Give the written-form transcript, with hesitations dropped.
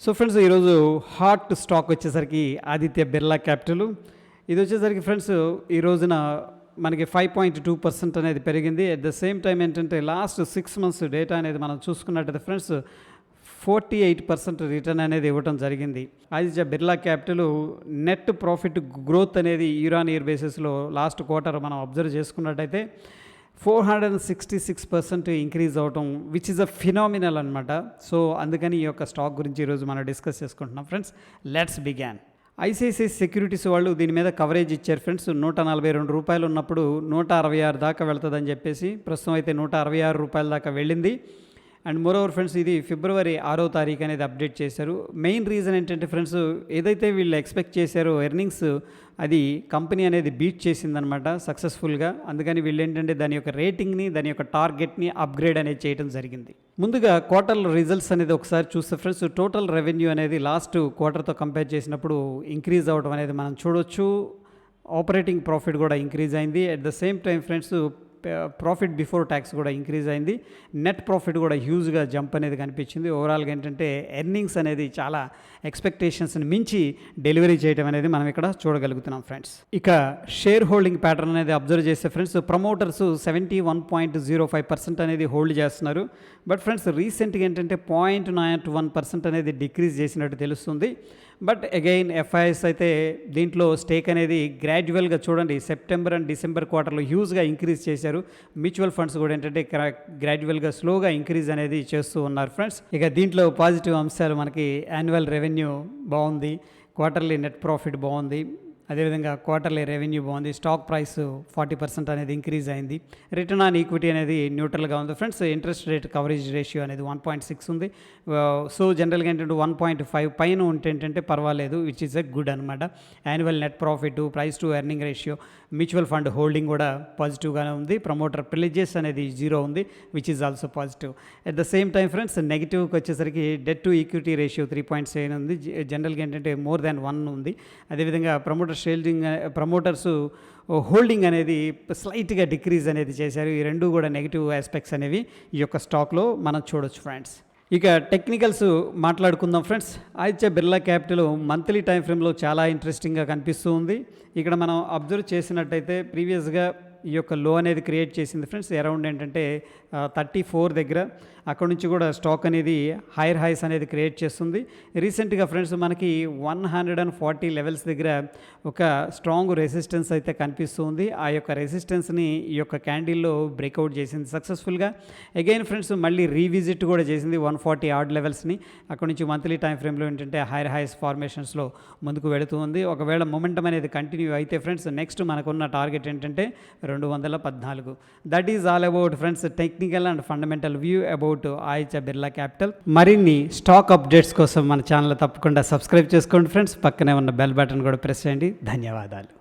So friends ఈరోజు hot stock వచ్చేసరికి Aditya Birla capital. ఇది వచ్చేసరికి ఫ్రెండ్స్ ఈ రోజున మనకి 5.2% అనేది పెరిగింది. అట్ ద సేమ్ టైం ఏంటంటే లాస్ట్ 6 months డేటా అనేది మనం చూసుకున్నట్టయితే ఫ్రెండ్స్ 48% రిటర్న్ అనేది ఇవ్వడం జరిగింది. Aditya Birla Capital net profit growth అనేది ఇయర్ ఆన్ ఇయర్ బేసిస్లో లాస్ట్ క్వార్టర్ మనం అబ్జర్వ్ చేసుకున్నట్టయితే 466% ఇంక్రీజ్ అవటం విచ్ ఇస్ అ ఫినామినల్ అనమాట. సో అందుకని ఈ యొక్క స్టాక్ గురించి ఈరోజు మనం డిస్కస్ చేసుకుంటున్నాం friends. Let's begin. ICICI securities వాళ్ళు దీని మీద కవరేజ్ ఇచ్చారు ఫ్రెండ్స్. 142 రూపాయలు ఉన్నప్పుడు 166 దాకా వెళ్తుందని చెప్పేసి ప్రస్తుతం అయితే 166 రూపాయల దాకా వెళ్ళింది. అండ్ మోరోవర్ ఫ్రెండ్స్ ఇది ఫిబ్రవరి 6వ తారీఖు అనేది అప్డేట్ చేశారు. మెయిన్ రీజన్ ఏంటంటే ఫ్రెండ్స్ ఏదైతే వీళ్ళు ఎక్స్పెక్ట్ చేశారో ఎర్నింగ్స్ అది కంపెనీ అనేది బీట్ చేసిందనమాట సక్సెస్ఫుల్గా. అందుకని వీళ్ళు ఏంటంటే దాని యొక్క రేటింగ్ని దాని యొక్క టార్గెట్ని అప్గ్రేడ్ అనేది చేయడం జరిగింది. ముందుగా క్వార్టర్ రిజల్ట్స్ అనేది ఒకసారి చూస్తే ఫ్రెండ్స్ టోటల్ రెవెన్యూ అనేది లాస్ట్ క్వార్టర్తో కంపేర్ చేసినప్పుడు ఇంక్రీజ్ అవ్వడం అనేది మనం చూడొచ్చు. ఆపరేటింగ్ ప్రాఫిట్ కూడా ఇంక్రీజ్ అయింది. At the same time friends profit before tax కూడా ఇంక్రీజ్ అయింది. నెట్ ప్రాఫిట్ కూడా హ్యూజ్గా జంప్ అనేది కనిపించింది. ఓవరాల్గా ఏంటంటే ఎర్నింగ్స్ అనేది చాలా ఎక్స్పెక్టేషన్స్ని మించి డెలివరీ చేయడం అనేది మనం ఇక్కడ చూడగలుగుతున్నాం ఫ్రెండ్స్. ఇక షేర్ హోల్డింగ్ ప్యాటర్న్ అనేది అబ్జర్వ్ చేస్తే ఫ్రెండ్స్ ప్రమోటర్స్ 71.05% అనేది హోల్డ్ చేస్తున్నారు. బట్ ఫ్రెండ్స్ రీసెంట్గా ఏంటంటే 0.91% అనేది డిక్రీజ్ చేసినట్టు తెలుస్తుంది. బట్ అగైన్ ఎఫ్ఐఎస్ అయితే దీంట్లో స్టేక్ అనేది గ్రాడ్యువల్గా చూడండి సెప్టెంబర్ అండ్ డిసెంబర్ క్వార్టర్లో హ్యూజ్గా ఇంక్రీజ్ చేశారు. మ్యూచువల్ ఫండ్స్ కూడా ఏంటంటే గ్రాడ్యువల్గా స్లోగా ఇంక్రీజ్ అనేది చేస్తూ ఉన్నారు ఫ్రెండ్స్. ఇక దీంట్లో పాజిటివ్ అంశాలు మనకి యాన్యువల్ రెవెన్యూ బాగుంది, క్వార్టర్లీ నెట్ ప్రాఫిట్ బాగుంది, అదేవిధంగా క్వార్టర్లీ రెవెన్యూ బాగుంది, స్టాక్ ప్రైస్ 40% అనేది ఇంక్రీజ్ అయింది, రిటర్న్ ఆన్ ఈక్విటీ అనేది న్యూట్రల్గా ఉంది friends. Interest rate coverage ratio అనేది 1.6 ఉంది. సో జనరల్గా ఏంటంటే 1.5 పైన ఉంటే ఏంటంటే పర్వాలేదు, విచ్ ఈజ్ ఎ గుడ్ అనమాట. Annual net profit, price to earning ratio, mutual fund holding కూడా పాజిటివ్గానే ఉంది. ప్రమోటర్ ప్రివిలేజెస్ అనేది 0 ఉంది, which is also positive. At the same time friends నెగిటివ్కి వచ్చేసరికి డెట్ టు ఈక్విటీ రేషియో 3.7 ఉంది. జనరల్గా ఏంటంటే మోర్ దాన్ 1 ఉంది. అదేవిధంగా ప్రమోటర్స్ హోల్డింగ్ అనేది స్లైట్గా డిక్రీజ్ అనేది చేశారు. ఈ రెండు కూడా నెగిటివ్ ఆస్పెక్ట్స్ అనేవి ఈ యొక్క స్టాక్లో మనం చూడొచ్చు ఫ్రెండ్స్. ఇక టెక్నికల్స్ మాట్లాడుకుందాం friends. Aditya Birla capital monthly time ఫ్రేమ్లో చాలా ఇంట్రెస్టింగ్గా కనిపిస్తూ ఉంది. ఇక్కడ మనం అబ్జర్వ్ చేసినట్టయితే ప్రీవియస్గా ఈ యొక్క లో అనేది క్రియేట్ చేసింది ఫ్రెండ్స్. అరౌండ్ ఏంటంటే 34 దగ్గర. అక్కడ నుంచి కూడా స్టాక్ అనేది హైయర్ హైస్ అనేది క్రియేట్ చేస్తుంది. రీసెంట్గా ఫ్రెండ్స్ మనకి 140 లెవెల్స్ దగ్గర ఒక స్ట్రాంగ్ రెసిస్టెన్స్ అయితే కనిపిస్తుంది. ఆ యొక్క రెసిస్టెన్స్ని ఈ యొక్క క్యాండిల్లో బ్రేక్అవుట్ చేసింది సక్సెస్ఫుల్గా. అగైన్ ఫ్రెండ్స్ మళ్ళీ రీవిజిట్ కూడా చేసింది 140 ఆడ్ లెవెల్స్ని. అక్కడ నుంచి మంత్లీ టైం ఫ్రేమ్లో ఏంటంటే హైయర్ హైస్ ఫార్మేషన్స్లో ముందుకు వెళుతూ ఉంది. ఒకవేళ మొమెంటం అనేది కంటిన్యూ అయితే ఫ్రెండ్స్ నెక్స్ట్ మనకున్న టార్గెట్ ఏంటంటే 214. That is all about friends technical and fundamental view about Aditya Birla capital. మరిన్ని స్టాక్ అప్డేట్స్ కోసం మన ఛానల్ తప్పకుండా సబ్స్క్రైబ్ చేసుకోండి ఫ్రెండ్స్. పక్కనే ఉన్న బెల్ బటన్ కూడా ప్రెస్ చేయండి. ధన్యవాదాలు.